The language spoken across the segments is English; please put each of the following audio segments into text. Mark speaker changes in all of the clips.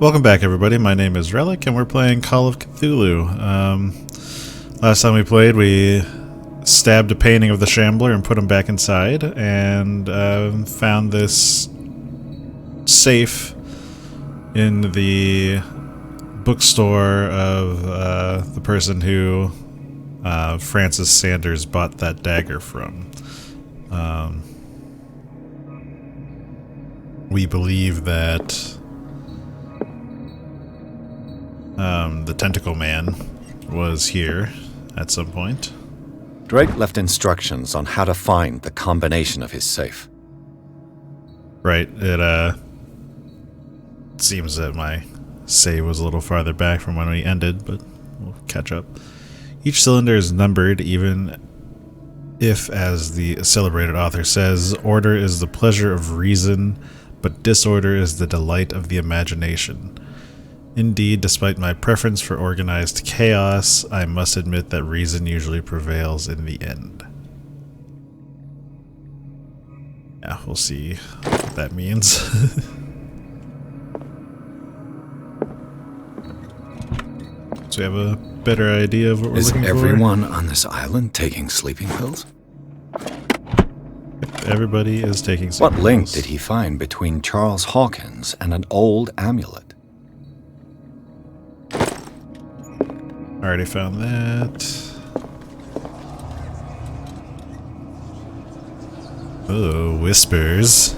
Speaker 1: Welcome back, everybody. My name is Relic, and we're playing Call of Cthulhu. Last time we played, we stabbed a painting of the Shambler and put him back inside, and found this safe in the bookstore of the person who Francis Sanders bought that dagger from. We believe that the Tentacle Man was here at some point.
Speaker 2: Drake left instructions on how to find the combination of his safe.
Speaker 1: Right, it seems that my save was a little farther back from when we ended, but we'll catch up. Each cylinder is numbered, even if, as the celebrated author says, order is the pleasure of reason, but disorder is the delight of the imagination. Indeed, despite my preference for organized chaos, I must admit that reason usually prevails in the end. Yeah, we'll see what that means. So we have a better idea of what we're looking for?
Speaker 2: Is everyone on this island taking sleeping pills?
Speaker 1: Everybody is taking sleeping
Speaker 2: What link
Speaker 1: pills.
Speaker 2: did he find between Charles Hawkins and an old amulet?
Speaker 1: Already found that. Oh, whispers.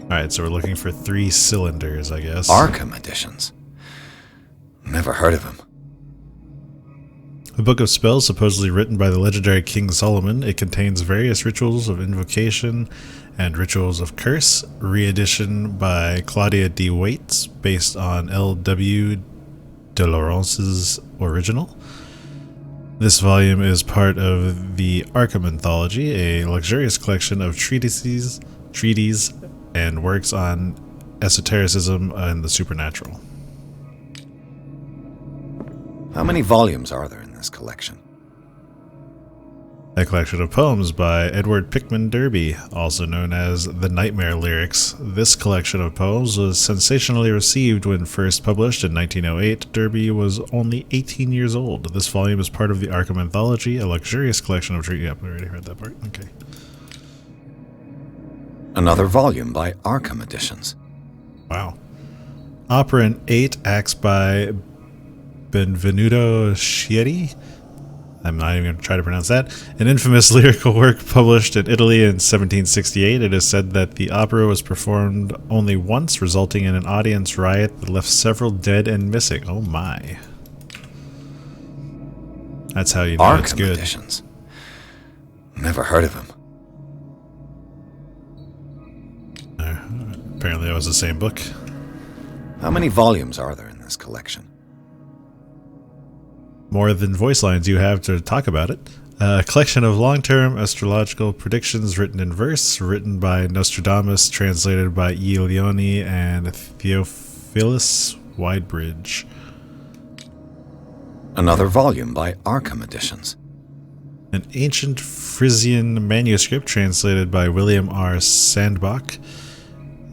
Speaker 1: Alright, so we're looking for 3 cylinders, I guess.
Speaker 2: Arkham editions. Never heard of him.
Speaker 1: A book of spells supposedly written by the legendary King Solomon. It contains various rituals of invocation and rituals of curse, re-edition by Claudia D. Waits, based on L.W. de Laurence's original. This volume is part of the Arkham Anthology, a luxurious collection of treatises, and works on esotericism and the supernatural.
Speaker 2: How many volumes are there in this collection?
Speaker 1: A collection of poems by Edward Pickman Derby, also known as The Nightmare Lyrics. This collection of poems was sensationally received when first published in 1908. Derby was only 18 years old. This volume is part of the Arkham Anthology, a luxurious collection of Yep, we already heard that part. Okay.
Speaker 2: Another volume by Arkham editions.
Speaker 1: Wow. Opera in 8 acts by Benvenuto Scieri. I'm not even going to try to pronounce that. An infamous lyrical work published in Italy in 1768. It is said that the opera was performed only once, resulting in an audience riot that left several dead and missing. Oh my. That's how you know
Speaker 2: Arkham
Speaker 1: it's good.
Speaker 2: editions. Never heard of him.
Speaker 1: Apparently that was the same book.
Speaker 2: How many volumes are there in this collection?
Speaker 1: More than voice lines you have to talk about it. A collection of long-term astrological predictions written in verse, written by Nostradamus, translated by E. Leone and Theophilus Widebridge.
Speaker 2: Another volume by Arkham editions.
Speaker 1: An ancient Frisian manuscript translated by William R. Sandbach.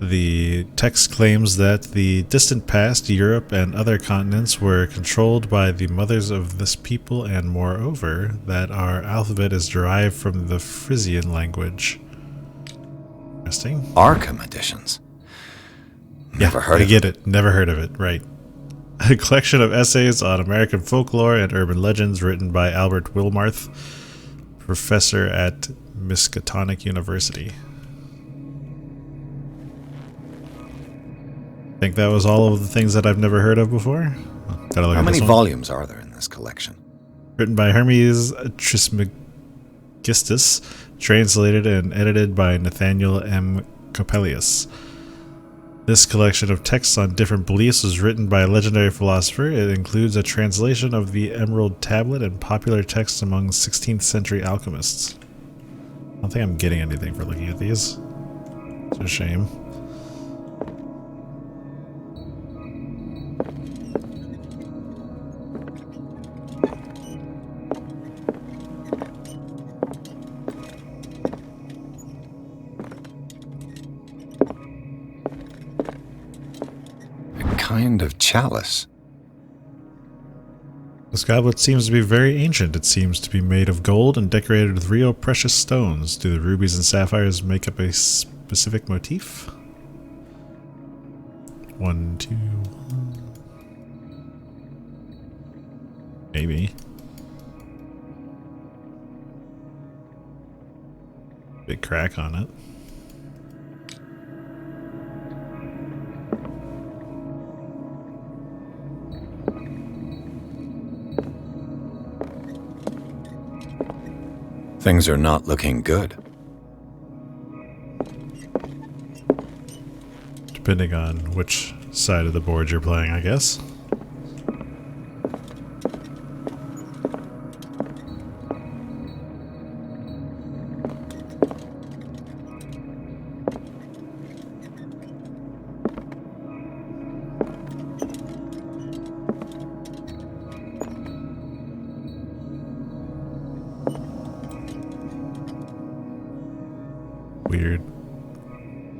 Speaker 1: The text claims that the distant past, Europe and other continents were controlled by the mothers of this people, and moreover, that our alphabet is derived from the Frisian language. Interesting.
Speaker 2: Arkham editions. Never heard
Speaker 1: I
Speaker 2: of
Speaker 1: get
Speaker 2: it.
Speaker 1: it. Never heard of it. Right. A collection of essays on American folklore and urban legends written by Albert Wilmarth, professor at Miskatonic University. I think that was all of the things that I've never heard of before. Gotta look
Speaker 2: How
Speaker 1: at
Speaker 2: many
Speaker 1: this one.
Speaker 2: volumes are there in this collection?
Speaker 1: Written by Hermes Trismegistus, translated and edited by Nathaniel M. Coppelius. This collection of texts on different beliefs was written by a legendary philosopher. It includes a translation of the Emerald Tablet and popular texts among 16th century alchemists. I don't think I'm getting anything for looking at these. It's a shame.
Speaker 2: kind of chalice.
Speaker 1: This goblet seems to be very ancient. It seems to be made of gold and decorated with real precious stones. Do the rubies and sapphires make up a specific motif? 1, 2... Maybe. Big crack on it.
Speaker 2: Things are not looking good.
Speaker 1: Depending on which side of the board you're playing, I guess. Weird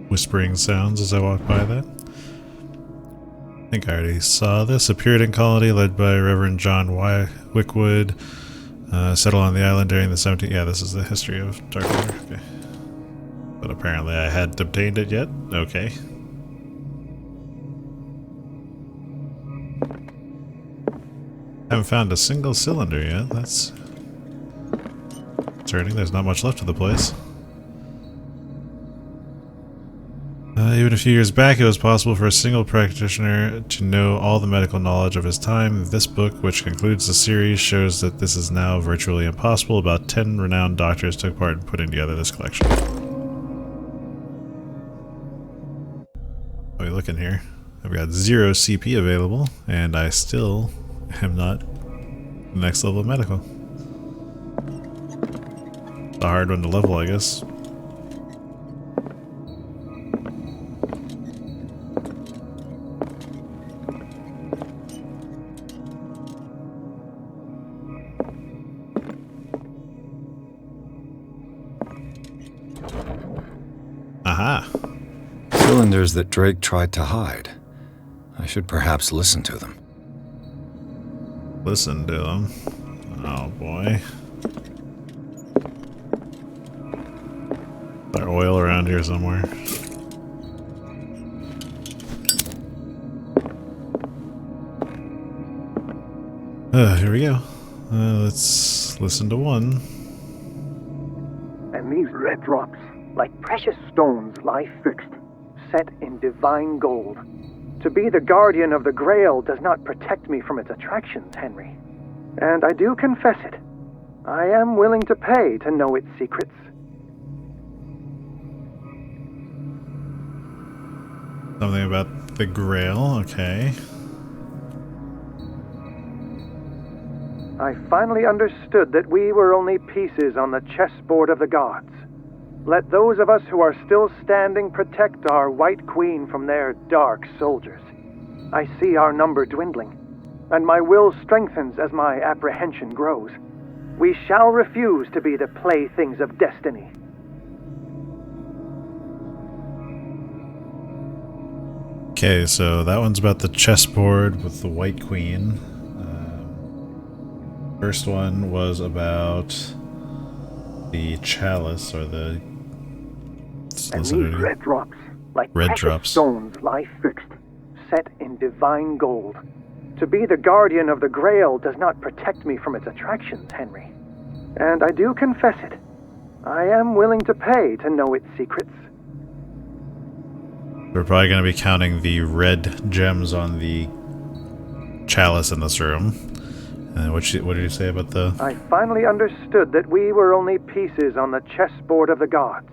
Speaker 1: whispering sounds as I walk by that. I think I already saw this. A Puritan colony led by Reverend John Wickwood settled on the island during the 17th... Yeah, this is the history of Darkwater. Okay. But apparently I hadn't obtained it yet. Okay. Haven't found a single cylinder yet. That's concerning. There's not much left of the place. Even a few years back, it was possible for a single practitioner to know all the medical knowledge of his time. This book, which concludes the series, shows that this is now virtually impossible. About 10 renowned doctors took part in putting together this collection. How are we looking here? I've got 0 CP available, and I still am not next level of medical. It's a hard one to level, I guess. Aha!
Speaker 2: Cylinders that Drake tried to hide. I should perhaps listen to them.
Speaker 1: Listen to them. Oh boy. There's oil around here somewhere. Here we go. Let's listen to one.
Speaker 3: And these red drops, like precious stones, lie fixed, set in divine gold. To be the guardian of the Grail does not protect me from its attractions, Henry. And I do confess it. I am willing to pay to know its secrets.
Speaker 1: Something about the Grail, okay.
Speaker 3: I finally understood that we were only pieces on the chessboard of the gods. Let those of us who are still standing protect our White Queen from their dark soldiers. I see our number dwindling, and my will strengthens as my apprehension grows. We shall refuse to be the playthings of destiny.
Speaker 1: Okay, so that one's about the chessboard with the White Queen. First one was about the chalice, or the...
Speaker 3: And these red drops, like precious stones, lie fixed, set in divine gold. To be the guardian of the Grail does not protect me from its attractions, Henry. And I do confess it. I am willing to pay to know its secrets.
Speaker 1: We're probably going to be counting the red gems on the chalice in this room. What did you say about the...
Speaker 3: I finally understood that we were only pieces on the chessboard of the gods.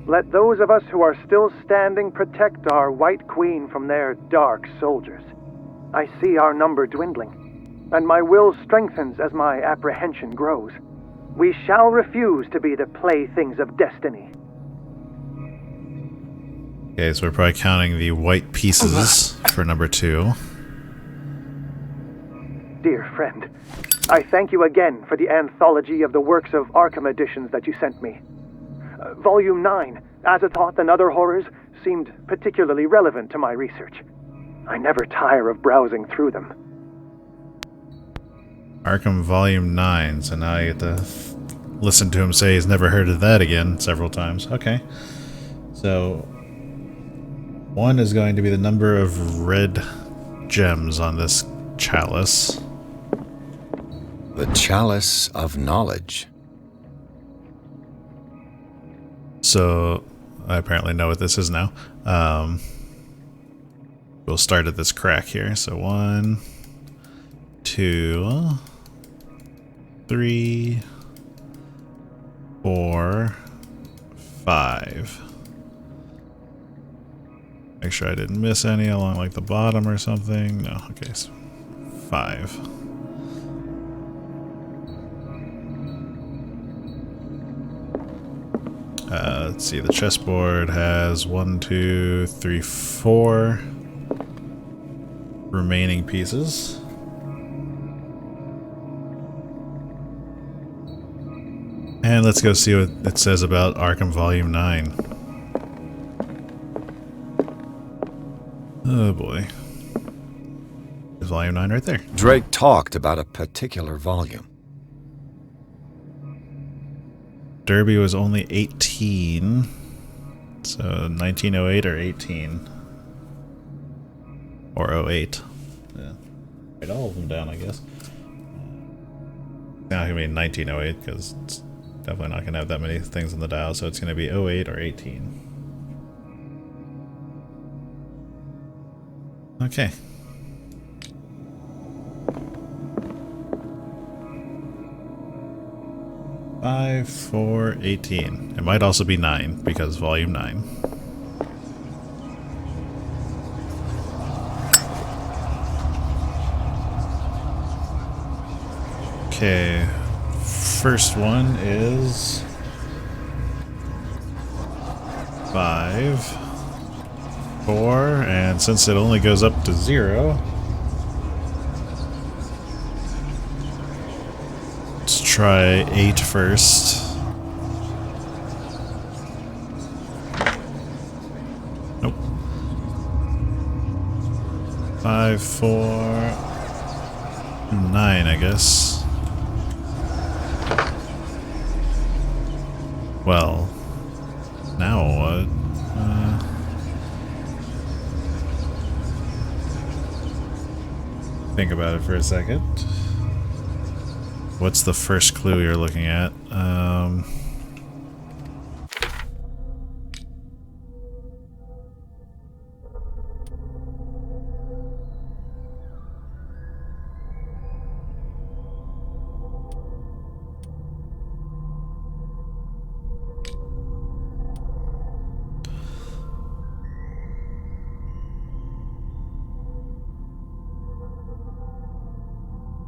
Speaker 3: Let those of us who are still standing protect our White Queen from their dark soldiers. I see our number dwindling, and my will strengthens as my apprehension grows. We shall refuse to be the playthings of destiny.
Speaker 1: Okay, so we're probably counting the white pieces for number 2.
Speaker 3: Dear friend, I thank you again for the anthology of the works of Arkham editions that you sent me. Volume 9, Azathoth and Other Horrors, seemed particularly relevant to my research. I never tire of browsing through them.
Speaker 1: Arkham Volume 9, so now I get to listen to him say he's never heard of that again several times. Okay. So, 1 is going to be the number of red gems on this chalice.
Speaker 2: The Chalice of Knowledge.
Speaker 1: So, I apparently know what this is now. We'll start at this crack here. So 1, 2, 3, 4, 5. Make sure I didn't miss any along like the bottom or something. No, okay, so 5. Let's see, the chessboard has 1, 2, 3, 4 remaining pieces. And let's go see what it says about Arkham Volume 9. Oh boy. There's Volume 9 right there.
Speaker 2: Drake talked about a particular volume.
Speaker 1: Derby was only 18. So 1908 or 18. Or 08. Yeah. Write all of them down, I guess. Now it's going to be 1908 because it's definitely not going to have that many things on the dial, so it's going to be 08 or 18. Okay. Five, 4, 18. It might also be 9 because volume 9. Okay, first one is 5, 4, and since it only goes up to 0, let's try 8 first. Nope. 5, 4, 9, I guess. Well, now what? Think about it for a second. What's the first clue you're looking at?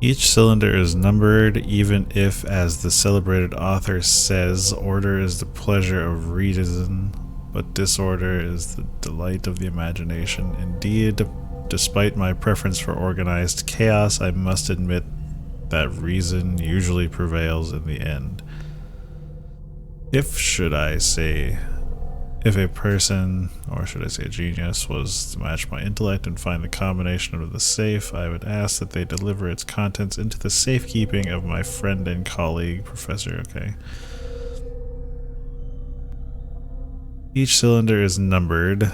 Speaker 1: Each cylinder is numbered, even if, as the celebrated author says, order is the pleasure of reason, but disorder is the delight of the imagination. Indeed, despite my preference for organized chaos, I must admit that reason usually prevails in the end. If, should I say, if a person, or should I say a genius, was to match my intellect and find the combination of the safe, I would ask that they deliver its contents into the safekeeping of my friend and colleague, Professor. Okay. Each cylinder is numbered.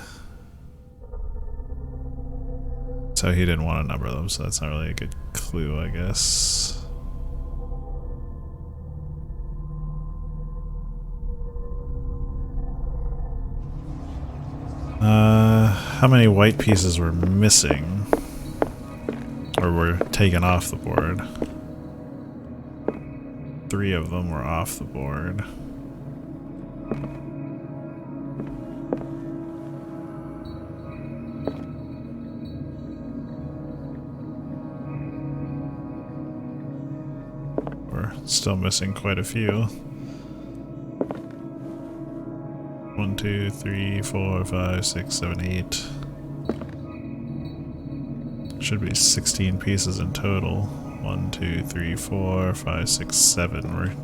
Speaker 1: So he didn't want to number them, so that's not really a good clue, I guess. How many white pieces were missing? Or were taken off the board? 3 of them were off the board. We're still missing quite a few. 1, 2, 3, 4, 5, 6, 7, 8. Should be 16 pieces in total. 1, 2, 3, 4, 5, 6, 7. We're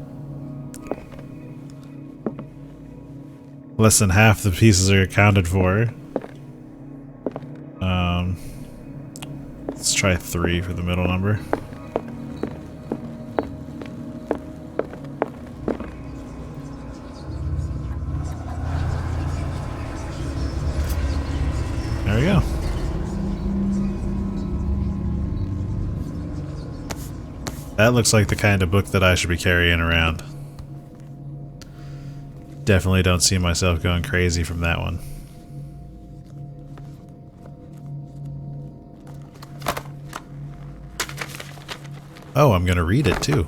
Speaker 1: less than half the pieces are accounted for. try 3 for the middle number. There we go. That looks like the kind of book that I should be carrying around. Definitely don't see myself going crazy from that one. Oh, I'm gonna read it too.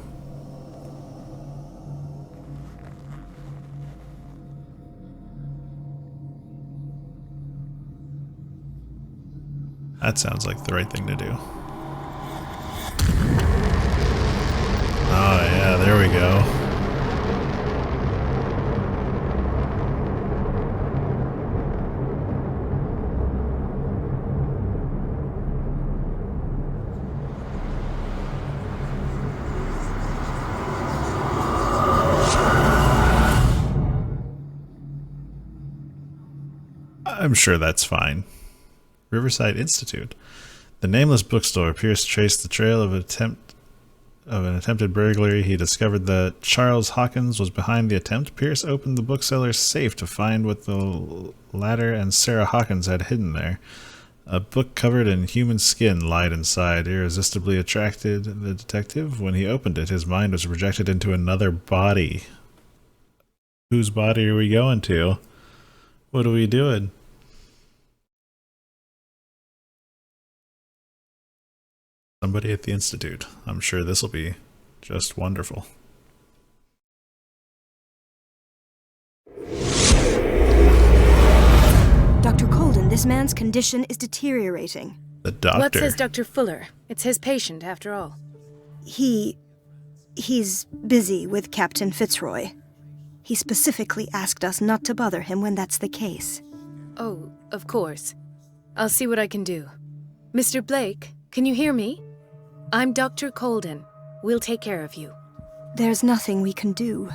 Speaker 1: That sounds like the right thing to do. Oh yeah, there we go. I'm sure that's fine. Riverside Institute. The nameless bookstore appears to trace the trail of an attempted burglary. He discovered that Charles Hawkins was behind the attempt. Pierce opened the bookseller's safe to find what the latter and Sarah Hawkins had hidden there. A book covered in human skin lied inside. Irresistibly attracted the detective. When he opened it, his mind was projected into another body. Whose body are we going to? What are we doing? Somebody at the Institute. I'm sure this will be just wonderful.
Speaker 4: Dr. Colden, this man's condition is deteriorating.
Speaker 1: The doctor.
Speaker 5: What says Dr. Fuller? It's his patient, after all.
Speaker 4: He's busy with Captain Fitzroy. He specifically asked us not to bother him when that's the case.
Speaker 5: Oh, of course. I'll see what I can do. Mr. Blake, can you hear me? I'm Dr. Colden. We'll take care of you.
Speaker 4: There's nothing we can do.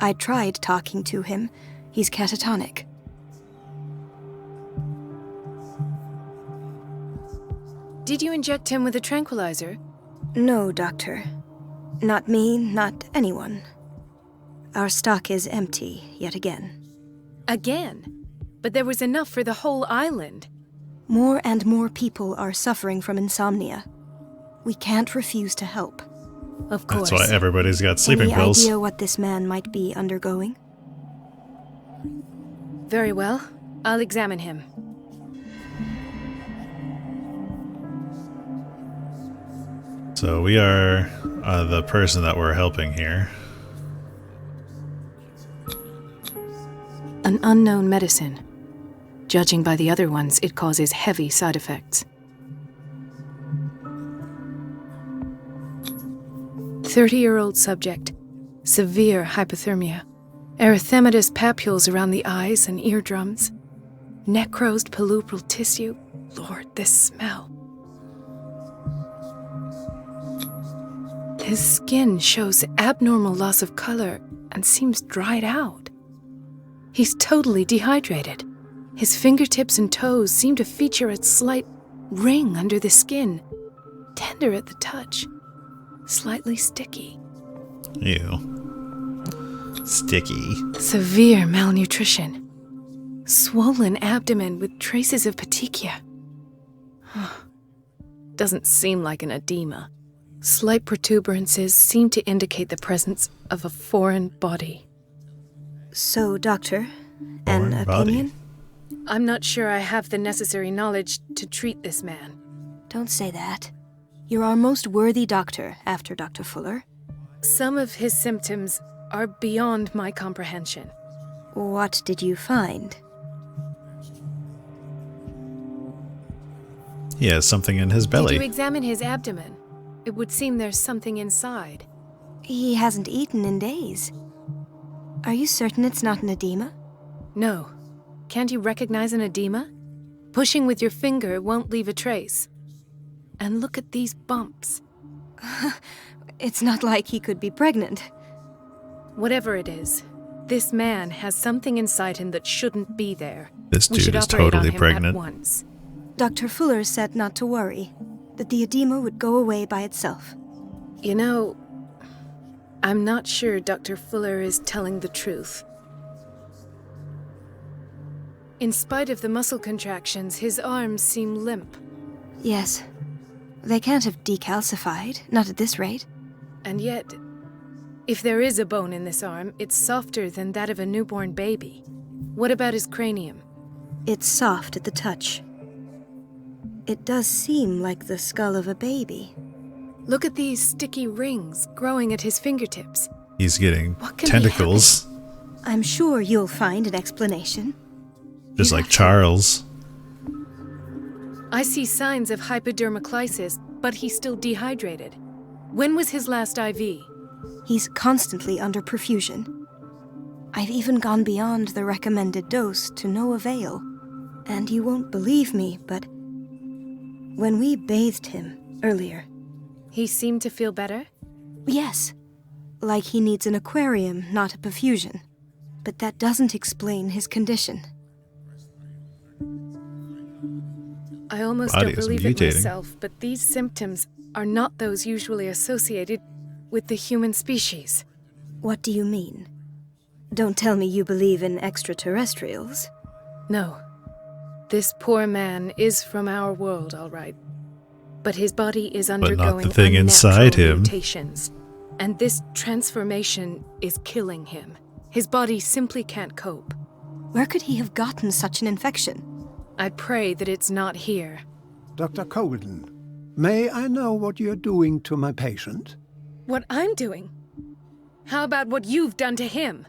Speaker 4: I tried talking to him. He's catatonic.
Speaker 5: Did you inject him with a tranquilizer?
Speaker 4: No, Doctor. Not me, not anyone. Our stock is empty, yet again.
Speaker 5: Again? But there was enough for the whole island.
Speaker 4: More and more people are suffering from insomnia. We can't refuse to help.
Speaker 5: Of course.
Speaker 1: That's why everybody's got sleeping pills.
Speaker 4: Any idea what this man might be undergoing?
Speaker 5: Very well. I'll examine him.
Speaker 1: So we are the person that we're helping here.
Speaker 5: An unknown medicine. Judging by the other ones, it causes heavy side effects. 30-year-old subject. Severe hypothermia. Erythematous papules around the eyes and eardrums. Necrosed palpebral tissue. Lord, this smell. His skin shows abnormal loss of color and seems dried out. He's totally dehydrated. His fingertips and toes seem to feature a slight ring under the skin, tender at the touch, slightly sticky.
Speaker 1: Ew. Sticky.
Speaker 5: Severe malnutrition. Swollen abdomen with traces of petechia. Doesn't seem like an edema. Slight protuberances seem to indicate the presence of a foreign body.
Speaker 4: So, Doctor, an
Speaker 1: Foreign body.
Speaker 4: opinion?
Speaker 5: I'm not sure I have the necessary knowledge to treat this man.
Speaker 4: Don't say that. You're our most worthy doctor after Dr. Fuller.
Speaker 5: Some of his symptoms are beyond my comprehension.
Speaker 4: What did you find?
Speaker 1: He has something in his belly.
Speaker 5: Did you examine his abdomen? It would seem there's something inside.
Speaker 4: He hasn't eaten in days. Are you certain it's not an edema?
Speaker 5: No. Can't you recognize an edema? Pushing with your finger won't leave a trace. And look at these bumps.
Speaker 4: It's not like he could be pregnant.
Speaker 5: Whatever it is, this man has something inside him that shouldn't be there.
Speaker 1: This
Speaker 5: We
Speaker 1: dude
Speaker 5: should
Speaker 1: is
Speaker 5: operate on
Speaker 1: totally
Speaker 5: him
Speaker 1: pregnant.
Speaker 5: at once.
Speaker 4: Dr. Fuller said not to worry. that the edema would go away by itself.
Speaker 5: You know, I'm not sure Dr. Fuller is telling the truth. In spite of the muscle contractions, his arms seem limp.
Speaker 4: Yes. They can't have decalcified, not at this rate.
Speaker 5: And yet, if there is a bone in this arm, it's softer than that of a newborn baby. What about his cranium?
Speaker 4: It's soft at the touch. It does seem like the skull of a baby.
Speaker 5: Look at these sticky rings growing at his fingertips.
Speaker 1: He's getting
Speaker 5: What can be
Speaker 1: tentacles,
Speaker 4: I'm sure you'll find an explanation.
Speaker 1: just like Charles.
Speaker 5: I see signs of hypodermoclysis, but he's still dehydrated. When was his last IV?
Speaker 4: He's constantly under perfusion. I've even gone beyond the recommended dose to no avail. And you won't believe me, but when we bathed him earlier...
Speaker 5: He seemed to feel better?
Speaker 4: Yes, like he needs an aquarium, not a perfusion. But that doesn't explain his condition.
Speaker 5: I almost
Speaker 1: Body
Speaker 5: don't
Speaker 1: is
Speaker 5: believe it
Speaker 1: mutating.
Speaker 5: myself, but these symptoms are not those usually associated with the human species.
Speaker 4: What do you mean? Don't tell me you believe in extraterrestrials.
Speaker 5: No. This poor man is from our world, all right. But his body is
Speaker 1: not the
Speaker 5: undergoing
Speaker 1: thing
Speaker 5: unnatural
Speaker 1: inside him.
Speaker 5: mutations. And this transformation is killing him. His body simply can't cope.
Speaker 4: Where could he have gotten such an infection?
Speaker 5: I pray that it's not here.
Speaker 6: Dr. Colden, may I know what you're doing to my patient?
Speaker 5: What I'm doing? How about what you've done to him?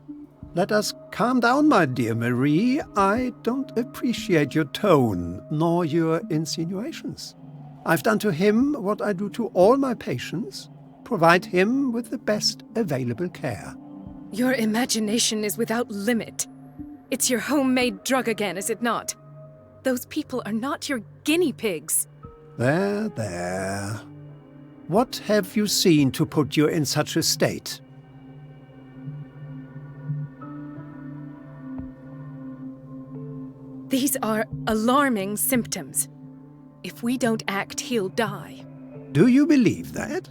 Speaker 6: Let us calm down, my dear Marie. I don't appreciate your tone, nor your insinuations. I've done to him what I do to all my patients, provide him with the best available care.
Speaker 5: Your imagination is without limit. It's your homemade drug again, is it not? Those people are not your guinea pigs.
Speaker 6: There, there. What have you seen to put you in such a state?
Speaker 5: These are alarming symptoms. If we don't act, he'll die.
Speaker 6: Do you believe that?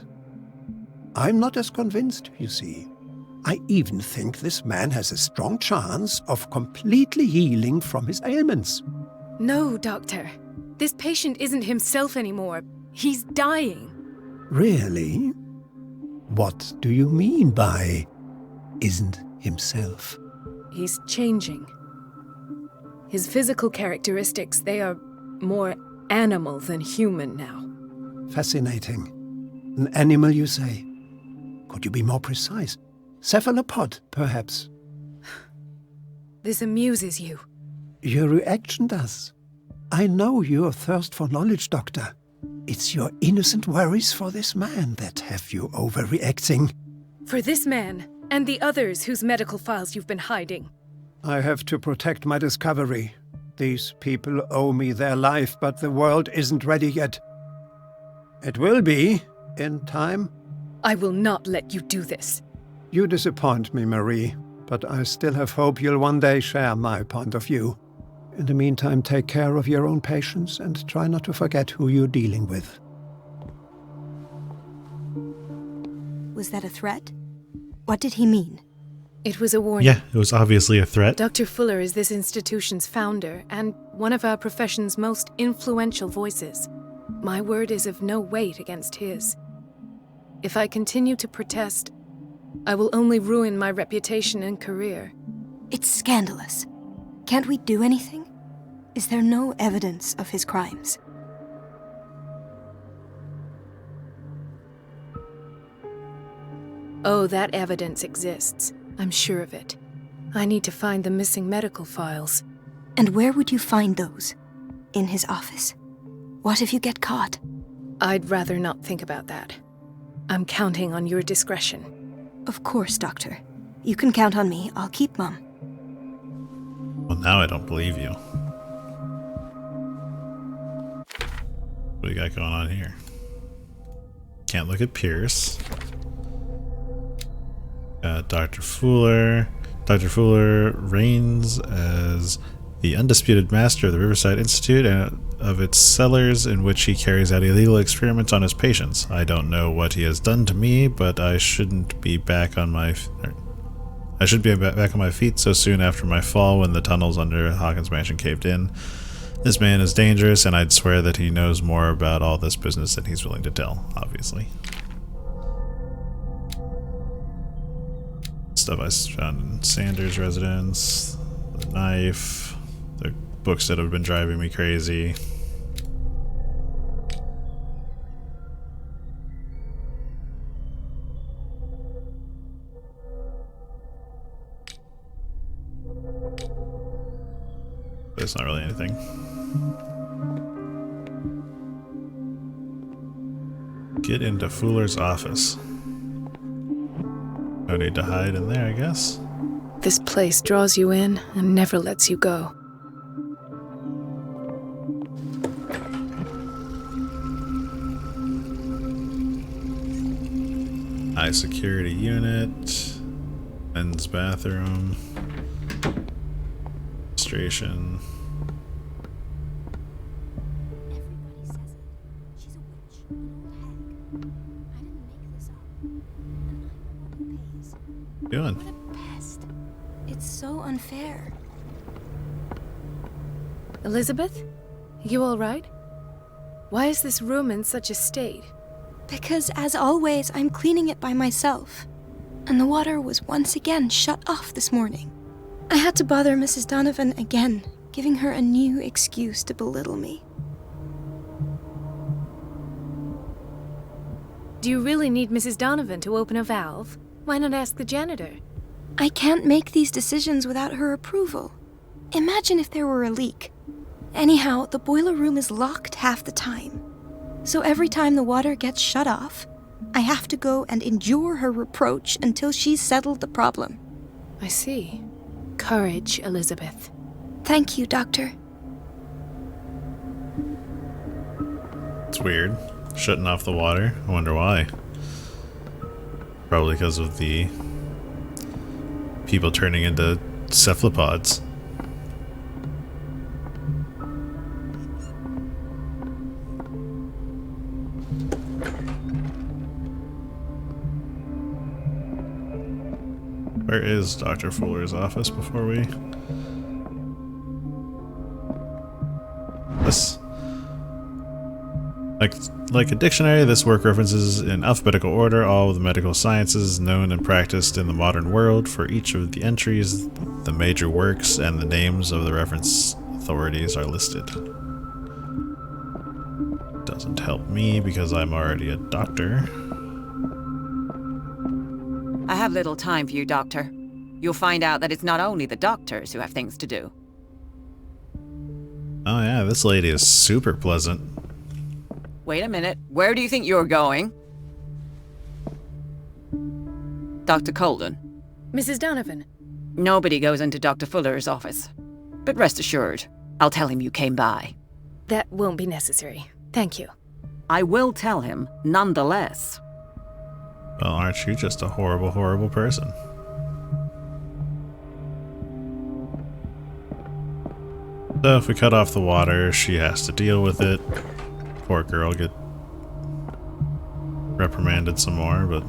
Speaker 6: I'm not as convinced, you see. I even think this man has a strong chance of completely healing from his ailments.
Speaker 5: No, Doctor. This patient isn't himself anymore. He's dying.
Speaker 6: Really? What do you mean by isn't himself?
Speaker 5: He's changing. His physical characteristics, they are more animal than human now.
Speaker 6: Fascinating. An animal, you say? Could you be more precise? Cephalopod, perhaps?
Speaker 5: This amuses you.
Speaker 6: Your reaction does. I know your thirst for knowledge, Doctor. It's your innocent worries for this man that have you overreacting.
Speaker 5: For this man, and the others whose medical files you've been hiding.
Speaker 6: I have to protect my discovery. These people owe me their life, but the world isn't ready yet. It will be, in time.
Speaker 5: I will not let you do this.
Speaker 6: You disappoint me, Marie, but I still have hope you'll one day share my point of view. In the meantime, take care of your own patients and try not to forget who you're dealing with.
Speaker 4: Was that a threat? What did he mean?
Speaker 5: It was a warning.
Speaker 1: Yeah, it was obviously a threat.
Speaker 5: Dr. Fuller is this institution's founder and one of our profession's most influential voices. My word is of no weight against his. If I continue to protest, I will only ruin my reputation and career.
Speaker 4: It's scandalous. Can't we do anything? Is there no evidence of his crimes?
Speaker 5: Oh, that evidence exists. I'm sure of it. I need to find the missing medical files.
Speaker 4: And where would you find those? In his office? What if you get caught?
Speaker 5: I'd rather not think about that. I'm counting on your discretion.
Speaker 4: Of course, Doctor. You can count on me. I'll keep Mum.
Speaker 1: Well, now I don't believe you. What do you got going on here? Can't look at Pierce. Dr. Fuller. Dr. Fuller reigns as the undisputed master of the Riverside Institute and of its cellars in which he carries out illegal experiments on his patients. I don't know what he has done to me, but I shouldn't be back on my feet so soon after my fall when the tunnels under Hawkins Mansion caved in. This man is dangerous, and I'd swear that he knows more about all this business than he's willing to tell, obviously. Stuff I found in Sanders' residence, the knife, the books that have been driving me crazy. But it's not really anything. Get into Fuller's office. No need to hide in there, I guess.
Speaker 5: This place draws you in and never lets you go.
Speaker 1: High security unit. Men's bathroom. Registration.
Speaker 4: Everybody says it. She's a witch, an old hag. I didn't make this up. And I'm the one who pays.
Speaker 1: Doing?
Speaker 4: What a pest. It's so unfair.
Speaker 5: Elizabeth? You all right? Why is this room in such a state?
Speaker 4: Because, as always, I'm cleaning it by myself. And the water was once again shut off this morning. I had to bother Mrs. Donovan again, giving her a new excuse to belittle me.
Speaker 5: Do you really need Mrs. Donovan to open a valve? Why not ask the janitor?
Speaker 4: I can't make these decisions without her approval. Imagine if there were a leak. Anyhow, the boiler room is locked half the time. So every time the water gets shut off, I have to go and endure her reproach until she's settled the problem.
Speaker 5: I see. Courage, Elizabeth.
Speaker 4: Thank you, Doctor.
Speaker 1: It's weird. Shutting off the water. I wonder why. Probably because of the people turning into cephalopods. Where is Dr. Fuller's office before we... This... Like a dictionary, this work references in alphabetical order all of the medical sciences known and practiced in the modern world. For each of the entries, the major works and the names of the reference authorities are listed. Doesn't help me because I'm already a doctor.
Speaker 7: I have little time for you, Doctor. You'll find out that it's not only the doctors who have things to do.
Speaker 1: Oh yeah, this lady is super pleasant.
Speaker 7: Wait a minute. Where do you think you're going? Dr. Colden.
Speaker 5: Mrs. Donovan.
Speaker 7: Nobody goes into Dr. Fuller's office. But rest assured, I'll tell him you came by.
Speaker 5: That won't be necessary. Thank you.
Speaker 7: I will tell him, nonetheless.
Speaker 1: Well, aren't you just a horrible, horrible person? So if we cut off the water, she has to deal with it. Poor girl get reprimanded some more, but...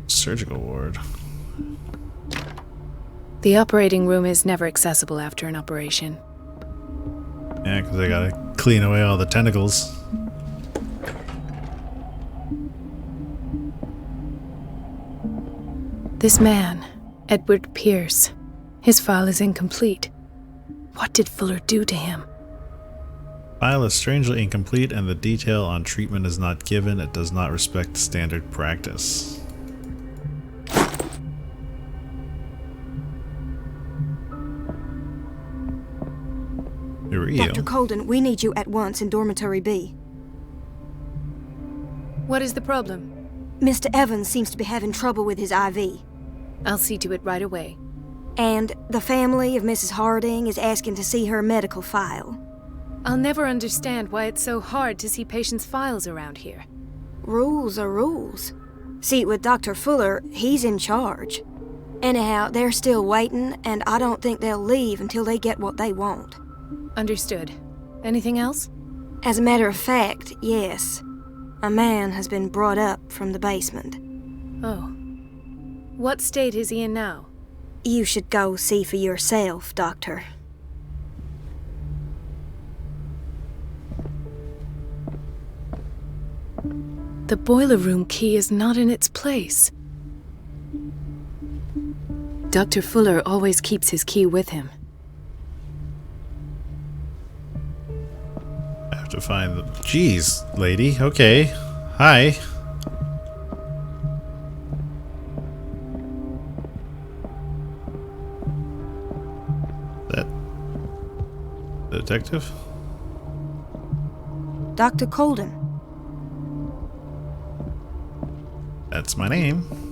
Speaker 1: Surgical ward.
Speaker 5: The operating room is never accessible after an operation.
Speaker 1: Yeah, because they gotta clean away all the tentacles.
Speaker 5: This man, Edward Pierce, his file is incomplete. What did Fuller do to him?
Speaker 1: File is strangely incomplete and the detail on treatment is not given. It does not respect standard practice. Who are you?
Speaker 4: Dr. Colden, we need you at once in Dormitory B.
Speaker 5: What is the problem?
Speaker 4: Mr. Evans seems to be having trouble with his IV.
Speaker 5: I'll see to it right away.
Speaker 4: And the family of Mrs. Harding is asking to see her medical file.
Speaker 5: I'll never understand why it's so hard to see patients' files around here.
Speaker 4: Rules are rules. See, with Dr. Fuller, he's in charge. Anyhow, they're still waiting, and I don't think they'll leave until they get what they want.
Speaker 5: Understood. Anything else?
Speaker 4: As a matter of fact, yes. A man has been brought up from the basement.
Speaker 5: Oh. What state is he in now?
Speaker 4: You should go see for yourself, Doctor.
Speaker 5: The boiler room key is not in its place. Dr. Fuller always keeps his key with him.
Speaker 1: I have to find the... Jeez, lady. Okay. Hi. That... the detective?
Speaker 4: Dr. Colden.
Speaker 1: That's my name.